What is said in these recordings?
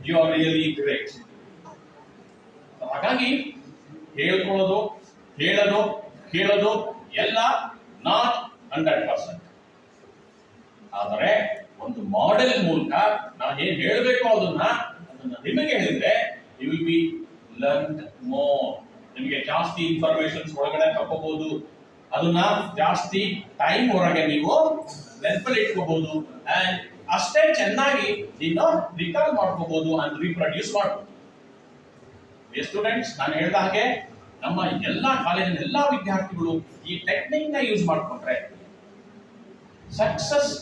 You are really great. ಹಾಗಾಗಿ ಹೇಳ್ಕೊಳ್ಳೋದು, ಹೇಳೋದು, ಕೇಳೋದು ಎಲ್ಲ ನಾಟ್ 100%. ಆದರೆ ಒಂದು ಮಾಡೆಲ್ ಮೂಲಕ ನಾನು ಏನ್ ಹೇಳಬೇಕು ಅದನ್ನ ನಿಮಗೆ ಹೇಳಿದ್ರೆ you will be learn more. ನಿಮಗೆ ಜಾಸ್ತಿ ಇನ್ಫಾರ್ಮೇಶನ್ಸ್ ಒಳಗಡೆ ತಗೋಬಹುದು, ಅದನ್ನ ಜಾಸ್ತಿ ಟೈಮ್ ಹೊರಗೆ ನೀವು ನೆನಪಲ್ಲಿ ಇಟ್ಕೋಬಹುದು, ಅಂಡ್ ಅಷ್ಟೇ ಚೆನ್ನಾಗಿ ನೀನು ರಿಕಾಲ್ ಮಾಡ್ಕೋಬಹುದು ಅಂಡ್ ರೀಪ್ರೊಡ್ಯೂಸ್ ಮಾಡಬಹುದು. ಸ್ಟೂಡೆಂಟ್ಸ್, ನಾನು ಹೇಳಿದ ಹಾಗೆ ನಮ್ಮ ಎಲ್ಲಾ ಕಾಲೇಜಿನ ಎಲ್ಲಾ ವಿದ್ಯಾರ್ಥಿಗಳು ಈ ಟೆಕ್ನಿಕ್ ನ ಯೂಸ್ ಮಾಡ್ಕೊಂಡ್ರೆ success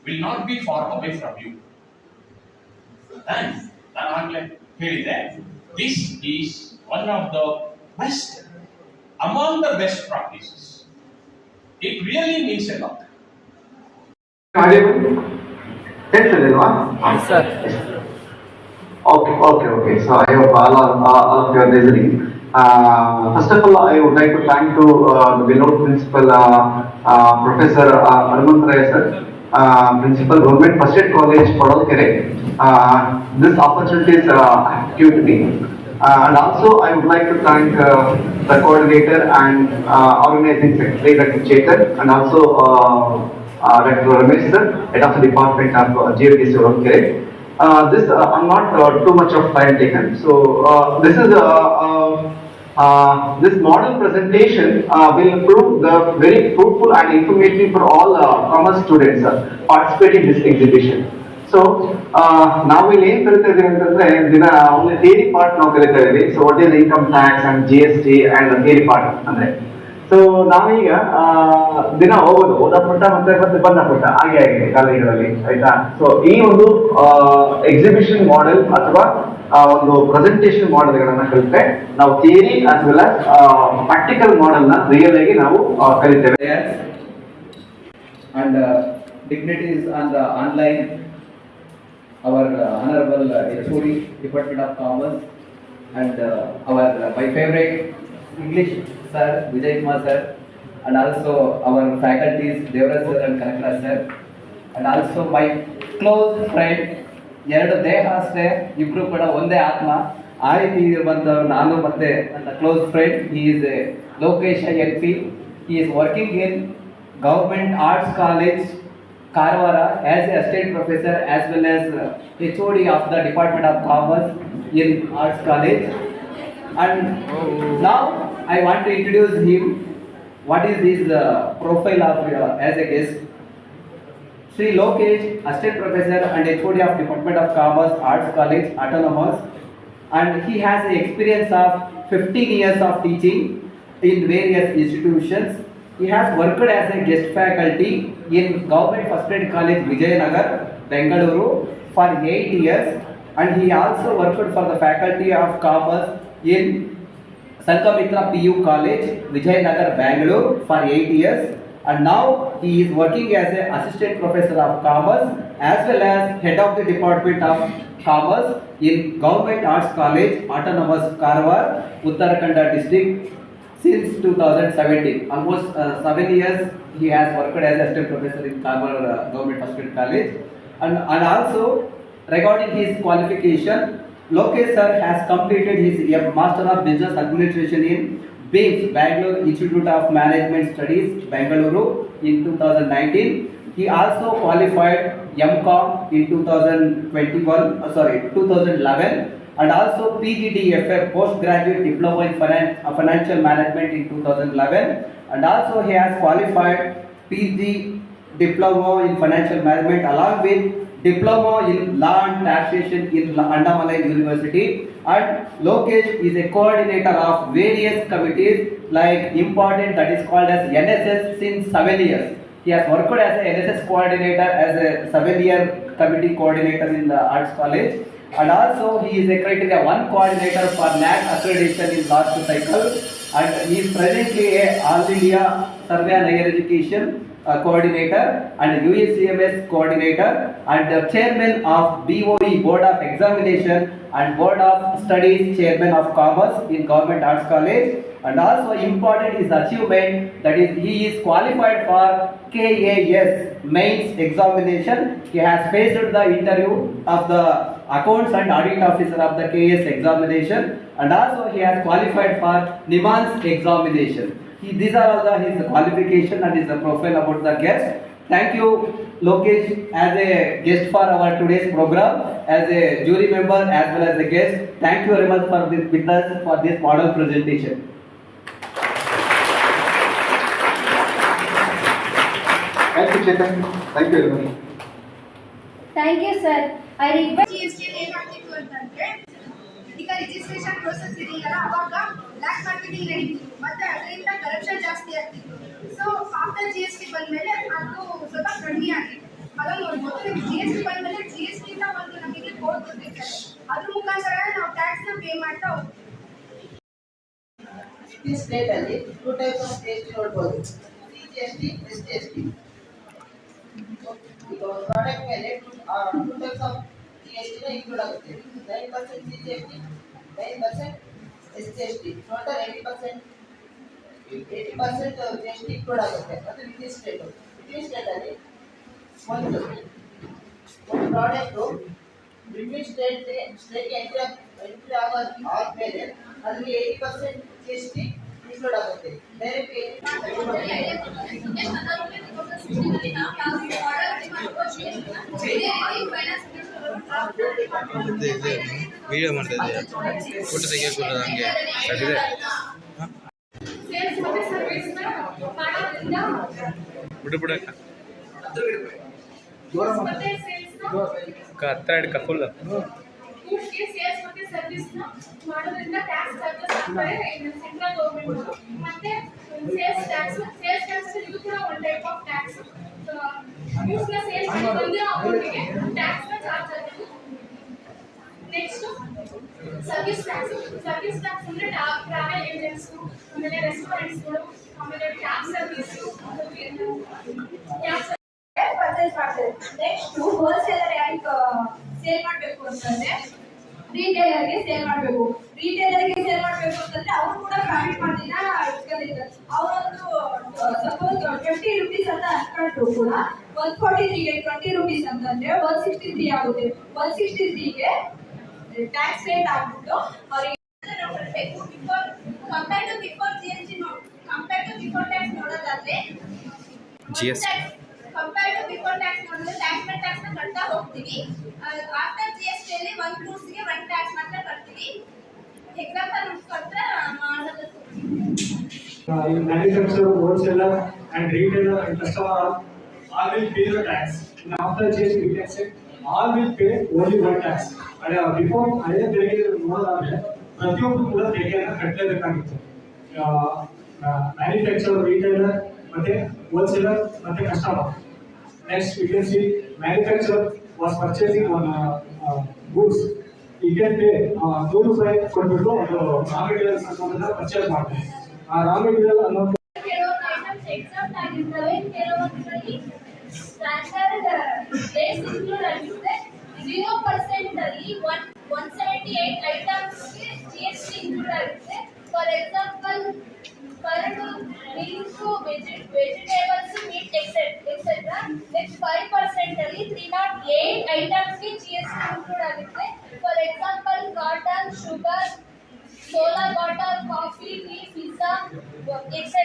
will not be far away from you. And ನಾನು ಆಗಲೇ ಹೇಳಿದೆ, this is one of the best among the best practices. It really means a lot. Yes, sir. Okay. So I hope all of you are listening. First of all, I would like to thank to the beloved principal, Professor Hanumantaraya sir, Principal Government First Aid College, Padalkere. This opportunity is due to me. And also I would like to thank the coordinator and organizing secretary, Dr. Chetan, and also Dr. Ramesh sir, head of the department of GFDC Padalkere. I'm not too much of time taken. So this is this model presentation will prove the very fruitful and informative for all commerce students participating in this exhibition. So now we ಏನ್ ಕಲಿತಾ ಇದೀವಿ ಅಂತಂದ್ರೆ ದಿನ only theory part ನಾವು ಕಲಿತಾ ಇದೀವಿ. So what is income tax and GST and theory part ಅಂದ್ರೆ. So ನಾವೀಗ ದಿನ ಓದಪುಟ್ಟ ಮತ್ತೆ ಬಂದಪುಟ್ಟ ಹಾಗೆ ಆಗಿದೆ ಕಾಲೇಜುಗಳಲ್ಲಿ, ಆಯ್ತಾ. ಸೊ ಈ ಒಂದು ಎಕ್ಸಿಬಿಷನ್ ಮಾಡೆಲ್ ಅಥವಾ ಒಂದು ಪ್ರೆಸೆಂಟೇಷನ್ ಮಾಡೆಲ್ಗಳನ್ನ ಕಲಿತೆ ನಾವು theory as well as practical model ನ ರಿಯಲ್ ಆಗಿ ನಾವು ಕಲಿತೇವೆ. And dignitaries on the online, our honorable HOD, Department of Commerce, and our my favorite English sir, Vijay Kumar sir, and also our faculties, Devraj sir and Kanakala sir, and also my close friend, ಎರಡು ದೇಹ ಅಷ್ಟೇ, ಇಬ್ರು ಕೂಡ ಒಂದೇ ಆತ್ಮ, ಆ ರೀತಿ ಬಂದವರು ನಾನು ಮತ್ತೆ ನನ್ನ close friend. He is Lokesh L P. He is working in government arts college Karwara as a assistant professor as well as HOD of the Department of Commerce in Arts College. And now I want to introduce him. What is his profile of as a guest? Sri Lokesh, assistant professor and HOD of Department of Commerce, Arts College, Autonomous, and he has an experience of 15 years of teaching in various institutions. He has worked as a guest faculty in Government First Aid College, Vijayanagar, Bengaluru for 8 years, and he also worked for the Faculty of Commerce in Sankamitra PU College, Vijayanagar, Bangalore for 8 years, and now he is working as an assistant professor of commerce as well as head of the Department of Commerce in Government Arts College, Autonomous, Karwar, Uttarakhand district since 2017. Almost 7 years he has worked as assistant professor in Karwar Government First Aid College. And also regarding his qualification, Lokesh sir has completed his Master of Business Administration in BIMS, Bangalore Institute of Management Studies, Bengaluru in 2019. He also qualified MCOM in 2011, and also PGDFF, Postgraduate Diploma in Financial Management in 2011, and also he has qualified PG Diploma in Financial Management along with Diploma in Law and Taxation in Andamalai University. And Lokesh is a coordinator of various committees like important that is called as NSS since 7 years. He has worked as a NSS coordinator as a 7-year committee coordinator in the Arts College. And also he is a criteria 1 coordinator for NAC accreditation in last cycle, and he is presently a All India Survey on Higher Education coordinator and UECMS coordinator and the chairman of BOE Board of Examination and Board of Studies chairman of Commerce in Government Arts College. And also important is achievement, that is he is qualified for KAS mains examination. He has faced the interview of the accounts and audit officer of the KAS examination, and also he has qualified for NIMANS examination. These are all his qualification and his profile about the guest. Thank you, Lokesh, as a guest for our today's program, as a jury member as well as a guest. Thank you very much for this with us for this model presentation. Thank you, Chetan. Thank you very much. Thank you, sir. I request GST ಏನ್ ಮಾಡ್ತಿತ್ತು ಅಂತಂದ್ರೆ ಈಗ registration process ಇದೆಯಲ್ಲ ಅವಾಗ block marketing ನಡೀತಿತ್ತು ಮತ್ತೆ ಅದರಿಂದ corruption ಜಾಸ್ತಿ ಆಗ್ತಿತ್ತು. ಸೊ ಆಫ್ಟರ್ GST ಬಂದ್ಮೇಲೆ ಅದು ಸ್ವಲ್ಪ ಕಡಿಮೆ ಆಗಿತ್ತು. ಅದನ್ನು ನೋಡ್ಬೋದು. GST ಬಂದ್ಮೇಲೆ GST ಇಂದ ಒಂದು ನಮಗೆ ಕೋಡ್ ಕೊಟ್ಟಿರ್ತಾರೆ, ಅದ್ರ ಮುಖಾಂತರ ನಾವು ಟ್ಯಾಕ್ಸ್ ನ ಪೇ ಮಾಡ್ತಾ ಹೋಗ್ತೀವಿ. ಈ ಸ್ಟೇಟ್ ಅಲ್ಲಿ 2 ಟೈಪ್ಸ್ ಆಫ್ GST ನೋಡಬಹುದು, CGST, SGST. ಈಗ ಪ್ರಾಡಕ್ಟ್ ಮೇಲೆ 2 ಟೈಪ್ಸ್ ಆಫ್ GST ನ ಇನ್ಕ್ಲೂಡ್ ಆಗುತ್ತೆ. 9% CGST, 9% SGST. Total 80% GST include ಆಗುತ್ತೆ. ಅದು ವಿತ್ ಸ್ಟೇಟ್. ವಿತ್ ಸ್ಟೇಟ್ ಅಲ್ಲಿ ಒಂದು ಪ್ರಾಡಕ್ಟ್ ಬ್ರಿಟಿಷ್ ಸ್ಟೇಟ್ ಎಂಟ್ರಿ ಆದ್ಮೇಲೆ ಅದರಲ್ಲಿ 80% GST ಇನ್ಕ್ಲೂಡ್ ಆಗುತ್ತೆ. ಡೈರೆಕ್ಟ್ ವಿಡಿಯೋ ಮಾಡ್ತಾ ಇದ್ದೀಯ, ಫೋಟೋ ತೆಗಿಯಕ್ಕೆ ಹಂಗೆ ಅದಿದೆ. ಬಿಡು ಬಿಡ ಹತ್ರ ಹಿಡ್ಕ ಫುಲ್. ಗೂಡ್ಸ್ಗೆ ಸೇಲ್ಸ್ ಮತ್ತೆ ಸರ್ವಿಸ್ ನ ಮಾಡೋದ್ರಿಂದ ಟ್ಯಾಕ್ಸ್ ಚಾರ್ಜಸ್ ಆಗ್ತಾರೆ ಸೆಂಟ್ರಲ್ ಗವರ್ನಮೆಂಟ್. ಮತ್ತೆ ಸೇಲ್ಸ್ ಟ್ಯಾಕ್ಸ್ ಇದು ಕೂಡ ಒಂದು ಟೈಪ್ ಆಫ್ ಟ್ಯಾಕ್ಸ್. ಗೂಡ್ಸ್ ನ ಸೇಲ್ಸ್ ಮಾಡಿ ಬಂದಿರೋ ಅಮೌಂಟ್ಗೆ ಟ್ಯಾಕ್ಸ್ ನ ಚಾರ್ಜ್ ಆಗುತ್ತೆ. ನೆಕ್ಸ್ಟ್ ಸರ್ವಿಸ್ ಟ್ಯಾಕ್ಸ್ ಅಂದ್ರೆ ಟ್ರಾವೆಲ್ ಏಜೆಂಟ್ಸ್, ಆಮೇಲೆ ರೆಸ್ಟೋರೆಂಟ್ಸ್ಗಳು, ಆಮೇಲೆ ಕ್ಯಾಬ್ ಸರ್ವಿಸ್ ಪರ್ಚೇಸ್ ಮಾಡ್ತಾರೆ. ನೆಕ್ಸ್ಟ್ ಹೋಲ್ಸೇಲರ್ ಯಾರಿಗೆ ಸೇಲ್ ಮಾಡಬೇಕು ಅಂತಂದ್ರೆ ರಿಟೇಲರ್ಗೆ ಸೇಲ್ ಮಾಡಬೇಕು. ರಿಟೇಲರ್ಗೆ ಸೇಲ್ ಮಾಡಬೇಕು ಅಂತಂದ್ರೆ ಅವ್ರು ಕೂಡ ಪ್ರಾಫಿಟ್ ಮಾರ್ಜಿನ್ ಇಟ್ಕೊಂಡಿದ್ದಾರೆ. ಅವರೊಂದು ಸಪೋಸ್ 20 rupees ಅಂತ ಅನ್ಕೊಂಡ್ರು ಕೂಡ 143ಗೆ 20 rupees ಅಂತಂದ್ರೆ 163 ಆಗುತ್ತೆ. 163ಗೆ ಟ್ಯಾಕ್ಸ್ ರೇಟ್ ಆಗ್ಬಿಟ್ಟು ಅವ್ರಿಗೆ compare to before GST compare to before tax ನೋಡೋದಾದ್ರೆ ಕಂಪೇರ್ ಟು ಬಿಫೋರ್ ಟ್ಯಾಕ್ಸ್ ನೋಡಿದ್ರೆ ಟ್ಯಾಕ್ಸ್ ನ ಕಟ್ತಾ ಹೋಗ್ತೀವಿ. ಆಫ್ಟರ್ GST ಅಲ್ಲಿ ಒಂದು ಗೂಡ್ಸ್ ಗೆ ಒಂದು ಟ್ಯಾಕ್ಸ್ ಮಾತ್ರ ಕಟ್ತೀವಿ. ಎಕ್ಸಾಂಪಲ್ ಕೊಟ್ರೆ ಮಾಡೋದು manufacturer, wholesaler and retailer and customer all will pay the tax. And after GST we can say all will pay only one tax. And before ಅದೇ ತೆರಿಗೆ ನೋಡೋದಾದ್ರೆ ಪ್ರತಿಯೊಬ್ಬರು ಕೂಡ ತೆರಿಗೆಯನ್ನು ಕಟ್ಟಲೇಬೇಕಾಗಿತ್ತು. ಮ್ಯಾನುಫ್ಯಾಕ್ಚರರ್, ರಿಟೇಲರ್ ಮತ್ತೆ ಹೋಲ್ಸೇಲರ್ ಮತ್ತೆ customer. Next we can see manufacturer was purchasing on goods. He can pay 2 ರೂಪಾಯಿ ಕೊಟ್ಬಿಟ್ಟು ಅದು ರಾ ಮೆಟೀರಿಯಲ್ಸ್ ಅನ್ನೋದನ್ನ ಪರ್ಚೇಸ್ ಮಾಡ್ತಾರೆ. ಆ ರಾ ಮೆಟೀರಿಯಲ್ ಅನ್ನೋ ಕೆಲವೊಂದು ಐಟಮ್ಸ್ ಎಕ್ಸಾಕ್ಟ್ ಆಗಿರ್ತವೆ, ಕೆಲವೊಂದರಲ್ಲಿ ಸ್ಟ್ಯಾಂಡರ್ಡ್ ರೇಟ್ಸ್ ಇನ್ಕ್ಲೂಡ್ ಆಗಿರುತ್ತೆ. 0% ಅಲ್ಲಿ 178 ಐಟಮ್ಸ್ ಗೆ GST ಇನ್ಕ್ಲೂಡ್ ಆಗುತ್ತೆ. For example curd, meals, vegetables, meet etcetera. Next 5% ಅಲ್ಲಿ 308 ಐಟಮ್ಸ್ ಗೆ GST ಇನ್ಕ್ಲೂಡ್ ಆಗುತ್ತೆ. For example cotton, sugar, solar water, coffee, tea, pizza, etc.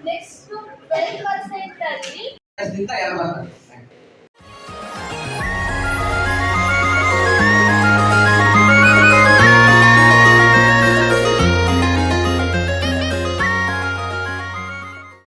Next 12% ಅಲ್ಲಿ